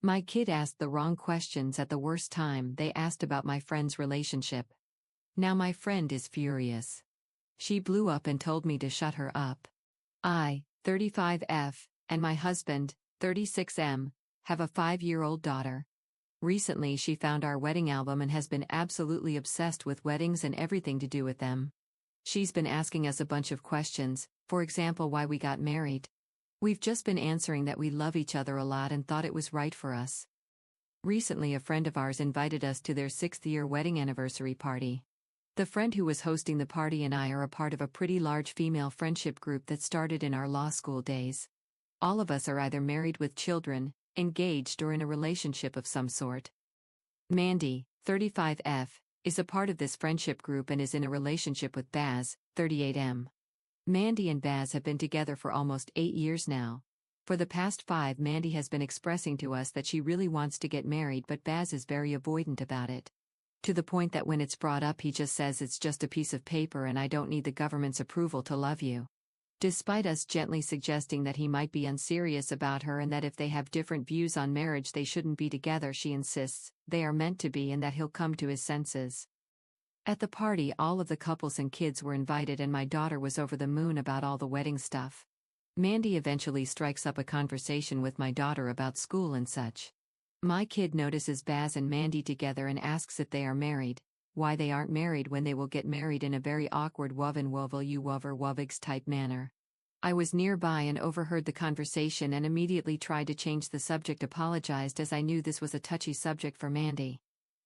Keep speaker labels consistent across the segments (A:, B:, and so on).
A: My kid asked the wrong questions at the worst time. They asked about my friend's relationship. Now my friend is furious. She blew up and told me to shut her up. I, 35F, and my husband, 36M, have a 5-year-old daughter. Recently she found our wedding album and has been absolutely obsessed with weddings and everything to do with them. She's been asking us a bunch of questions, for example why we got married. We've just been answering that we love each other a lot and thought it was right for us. Recently a friend of ours invited us to their 6th-year wedding anniversary party. The friend who was hosting the party and I are a part of a pretty large female friendship group that started in our law school days. All of us are either married with children, engaged or in a relationship of some sort. Mandy, 35F, is a part of this friendship group and is in a relationship with Baz, 38M. Mandy and Baz have been together for almost 8 years now. For the past 5, Mandy has been expressing to us that she really wants to get married, but Baz is very avoidant about it. To the point that when it's brought up he just says it's just a piece of paper and I don't need the government's approval to love you. Despite us gently suggesting that he might be unserious about her and that if they have different views on marriage they shouldn't be together, she insists they are meant to be and that he'll come to his senses. At the party all of the couples and kids were invited and my daughter was over the moon about all the wedding stuff. Mandy eventually strikes up a conversation with my daughter about school and such. My kid notices Baz and Mandy together and asks if they are married, why they aren't married when they will get married in a very awkward woven wovel you wover wovigs type manner. I was nearby and overheard the conversation and immediately tried to change the subject, apologized as I knew this was a touchy subject for Mandy.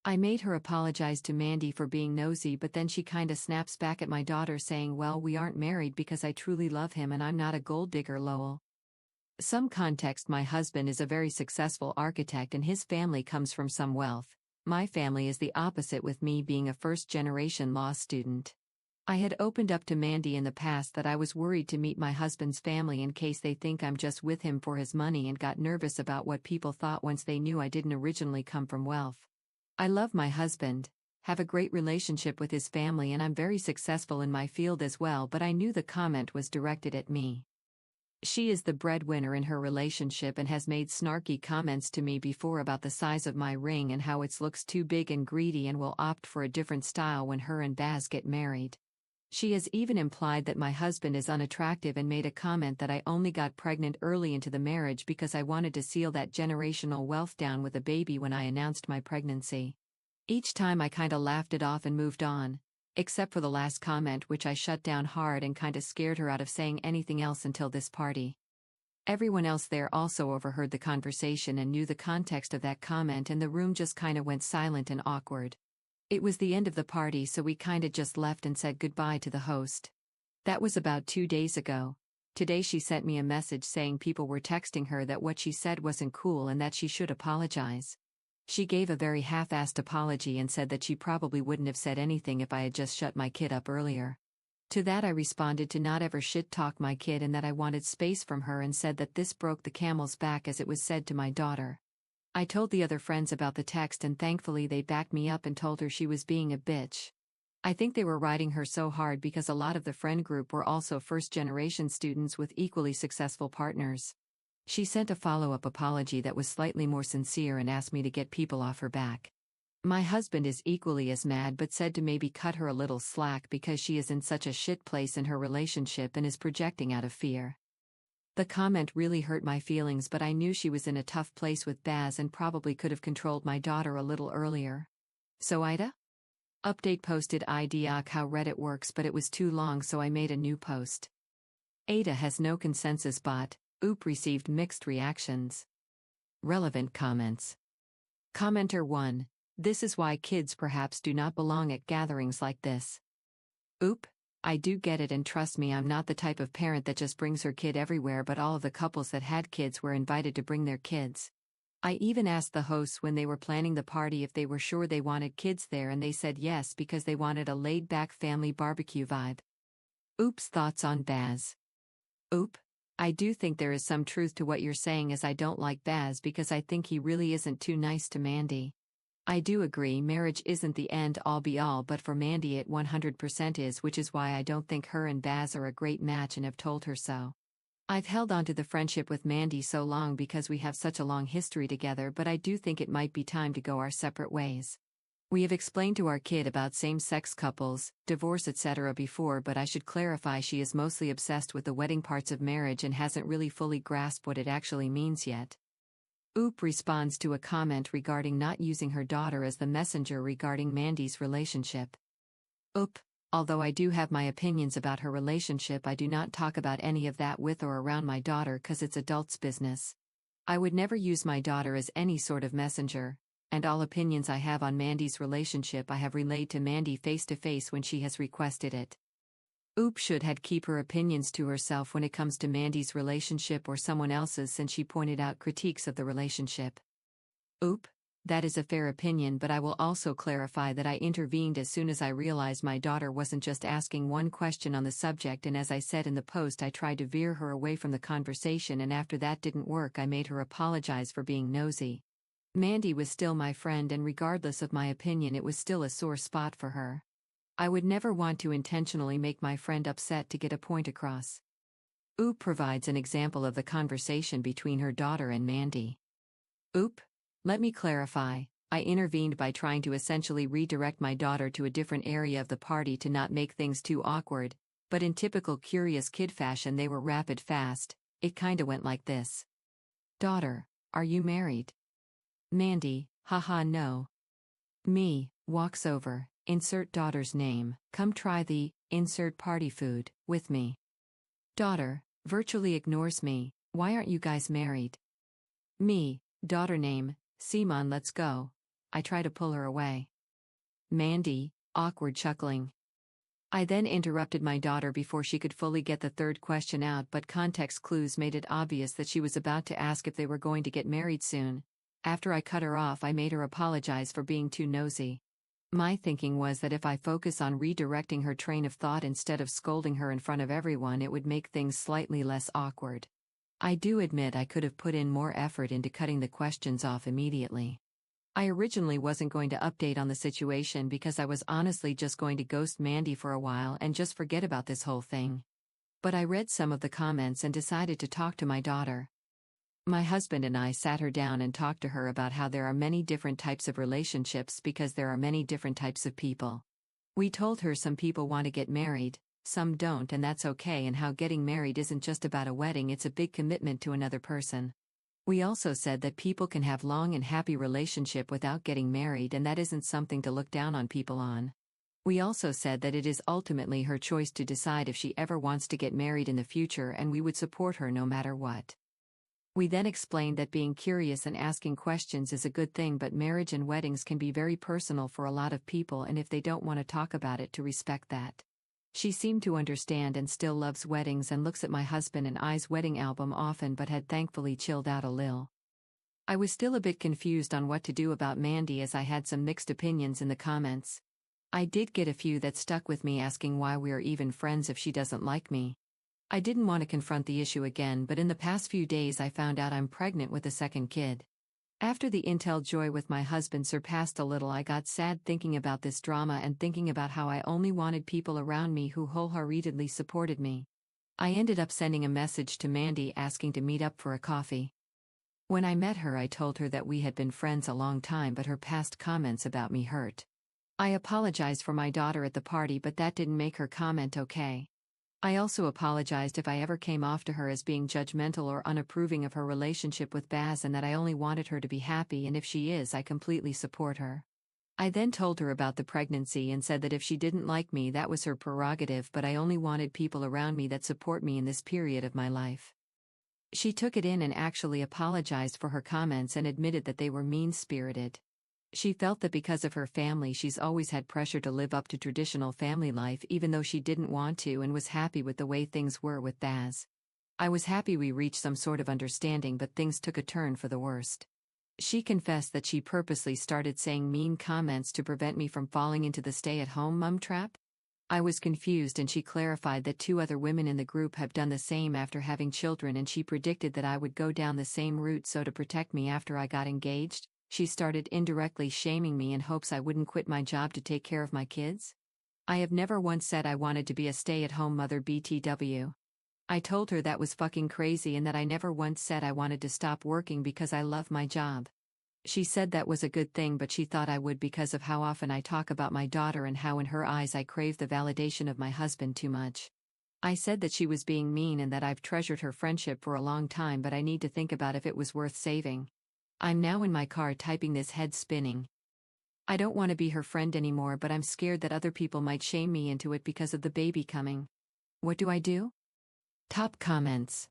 A: I made her apologize to Mandy for being nosy, but then she kinda snaps back at my daughter saying, well, we aren't married because I truly love him and I'm not a gold digger lol. Some context: my husband is a very successful architect and his family comes from some wealth. My family is the opposite, with me being a first-generation law student. I had opened up to Mandy in the past that I was worried to meet my husband's family in case they think I'm just with him for his money and got nervous about what people thought once they knew I didn't originally come from wealth. I love my husband, have a great relationship with his family, and I'm very successful in my field as well, but I knew the comment was directed at me. She is the breadwinner in her relationship and has made snarky comments to me before about the size of my ring and how it looks too big and greedy and will opt for a different style when her and Baz get married. She has even implied that my husband is unattractive and made a comment that I only got pregnant early into the marriage because I wanted to seal that generational wealth down with a baby when I announced my pregnancy. Each time I kinda laughed it off and moved on, except for the last comment, which I shut down hard and kinda scared her out of saying anything else until this party. Everyone else there also overheard the conversation and knew the context of that comment, and the room just kinda went silent and awkward. It was the end of the party, so we kinda just left and said goodbye to the host. That was about 2 days ago. Today she sent me a message saying people were texting her that what she said wasn't cool and that she should apologize. She gave a very half-assed apology and said that she probably wouldn't have said anything if I had just shut my kid up earlier. To that I responded to not ever shit-talk my kid and that I wanted space from her, and said that this broke the camel's back, as it was said to my daughter. I told the other friends about the text and thankfully they backed me up and told her she was being a bitch. I think they were riding her so hard because a lot of the friend group were also first-generation students with equally successful partners. She sent a follow-up apology that was slightly more sincere and asked me to get people off her back. My husband is equally as mad, but said to maybe cut her a little slack because she is in such a shit place in her relationship and is projecting out of fear. The comment really hurt my feelings, but I knew she was in a tough place with Baz and probably could have controlled my daughter a little earlier. So Ida? Update posted IDOC how Reddit works, but it was too long, so I made a new post. Ada has no consensus bot. Oop received mixed reactions. Relevant comments. Commenter 1. This is why kids perhaps do not belong at gatherings like this. Oop. I do get it, and trust me, I'm not the type of parent that just brings her kid everywhere, but all of the couples that had kids were invited to bring their kids. I even asked the hosts when they were planning the party if they were sure they wanted kids there, and they said yes because they wanted a laid-back family barbecue vibe. Oops. Thoughts on Baz. Oop. I do think there is some truth to what you're saying, as I don't like Baz because I think he really isn't too nice to Mandy. I do agree marriage isn't the end-all be-all, but for Mandy it 100% is, which is why I don't think her and Baz are a great match and have told her so. I've held on to the friendship with Mandy so long because we have such a long history together, but I do think it might be time to go our separate ways. We have explained to our kid about same-sex couples, divorce etc. before, but I should clarify she is mostly obsessed with the wedding parts of marriage and hasn't really fully grasped what it actually means yet. Oop responds to a comment regarding not using her daughter as the messenger regarding Mandy's relationship. Oop. Although I do have my opinions about her relationship, I do not talk about any of that with or around my daughter cause it's adults' business. I would never use my daughter as any sort of messenger, and all opinions I have on Mandy's relationship I have relayed to Mandy face to face when she has requested it. Oop should had keep her opinions to herself when it comes to Mandy's relationship or someone else's, since she pointed out critiques of the relationship. Oop. That is a fair opinion, but I will also clarify that I intervened as soon as I realized my daughter wasn't just asking one question on the subject, and as I said in the post, I tried to veer her away from the conversation, and after that didn't work, I made her apologize for being nosy. Mandy was still my friend, and regardless of my opinion, it was still a sore spot for her. I would never want to intentionally make my friend upset to get a point across. Oop provides an example of the conversation between her daughter and Mandy. Oop. Let me clarify, I intervened by trying to essentially redirect my daughter to a different area of the party to not make things too awkward, but in typical curious kid fashion they were rapid fast. It kinda went like this. Daughter, are you married? Mandy, haha no. Me, walks over, insert daughter's name, come try the, insert party food, with me. Daughter, virtually ignores me, why aren't you guys married? Me, daughter name, Simon, let's go. I try to pull her away. Mandy, awkward chuckling. I then interrupted my daughter before she could fully get the third question out, but context clues made it obvious that she was about to ask if they were going to get married soon. After I cut her off, I made her apologize for being too nosy. My thinking was that if I focus on redirecting her train of thought instead of scolding her in front of everyone, it would make things slightly less awkward. I do admit I could have put in more effort into cutting the questions off immediately. I originally wasn't going to update on the situation because I was honestly just going to ghost Mandy for a while and just forget about this whole thing. But I read some of the comments and decided to talk to my daughter. My husband and I sat her down and talked to her about how there are many different types of relationships because there are many different types of people. We told her some people want to get married, some don't, and that's okay, and how getting married isn't just about a wedding, it's a big commitment to another person. We also said that people can have long and happy relationship without getting married, and that isn't something to look down on people on. We also said that it is ultimately her choice to decide if she ever wants to get married in the future, and we would support her no matter what. We then explained that being curious and asking questions is a good thing, but marriage and weddings can be very personal for a lot of people, and if they don't want to talk about it, to respect that. She seemed to understand and still loves weddings and looks at my husband and I's wedding album often, but had thankfully chilled out a lil. I was still a bit confused on what to do about Mandy, as I had some mixed opinions in the comments. I did get a few that stuck with me, asking why we are even friends if she doesn't like me. I didn't want to confront the issue again, but in the past few days I found out I'm pregnant with a second kid. After the intel joy with my husband surpassed a little, I got sad thinking about this drama and thinking about how I only wanted people around me who wholeheartedly supported me. I ended up sending a message to Mandy asking to meet up for a coffee. When I met her, I told her that we had been friends a long time, but her past comments about me hurt. I apologized for my daughter at the party, but that didn't make her comment okay. I also apologized if I ever came off to her as being judgmental or unapproving of her relationship with Baz, and that I only wanted her to be happy, and if she is, I completely support her. I then told her about the pregnancy and said that if she didn't like me, that was her prerogative, but I only wanted people around me that support me in this period of my life. She took it in and actually apologized for her comments and admitted that they were mean-spirited. She felt that because of her family, she's always had pressure to live up to traditional family life even though she didn't want to, and was happy with the way things were with Baz. I was happy we reached some sort of understanding, but things took a turn for the worst. She confessed that she purposely started saying mean comments to prevent me from falling into the stay-at-home mom trap. I was confused, and she clarified that 2 other women in the group have done the same after having children, and she predicted that I would go down the same route, so to protect me after I got engaged, she started indirectly shaming me in hopes I wouldn't quit my job to take care of my kids. I have never once said I wanted to be a stay-at-home mother, BTW. I told her that was fucking crazy and that I never once said I wanted to stop working because I love my job. She said that was a good thing, but she thought I would because of how often I talk about my daughter and how in her eyes I crave the validation of my husband too much. I said that she was being mean and that I've treasured her friendship for a long time, but I need to think about if it was worth saving. I'm now in my car typing this, head spinning. I don't want to be her friend anymore, but I'm scared that other people might shame me into it because of the baby coming. What do I do? Top comments.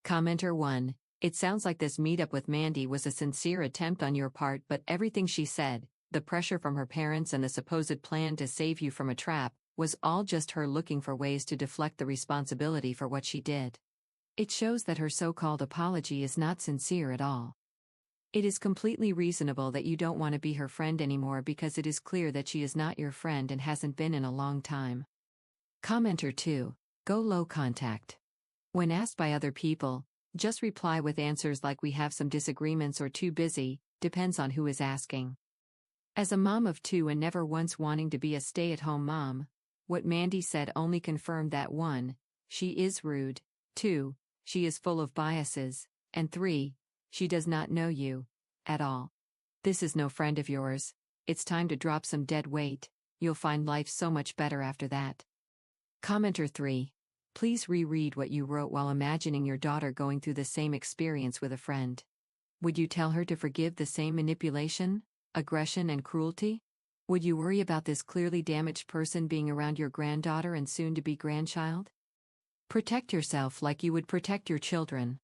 A: Commenter 1. It sounds like this meetup with Mandy was a sincere attempt on your part, but everything she said, the pressure from her parents and the supposed plan to save you from a trap, was all just her looking for ways to deflect the responsibility for what she did. It shows that her so-called apology is not sincere at all. It is completely reasonable that you don't want to be her friend anymore because it is clear that she is not your friend and hasn't been in a long time. Commenter 2. Go low contact. When asked by other people, just reply with answers like "we have some disagreements" or "too busy," depends on who is asking. As a mom of 2 and never once wanting to be a stay-at-home mom, what Mandy said only confirmed that 1. She is rude, 2. She is full of biases, and 3. She does not know you at all. This is no friend of yours. It's time to drop some dead weight. You'll find life so much better after that. Commenter 3. Please reread what you wrote while imagining your daughter going through the same experience with a friend. Would you tell her to forgive the same manipulation, aggression, and cruelty? Would you worry about this clearly damaged person being around your granddaughter and soon-to-be grandchild? Protect yourself like you would protect your children.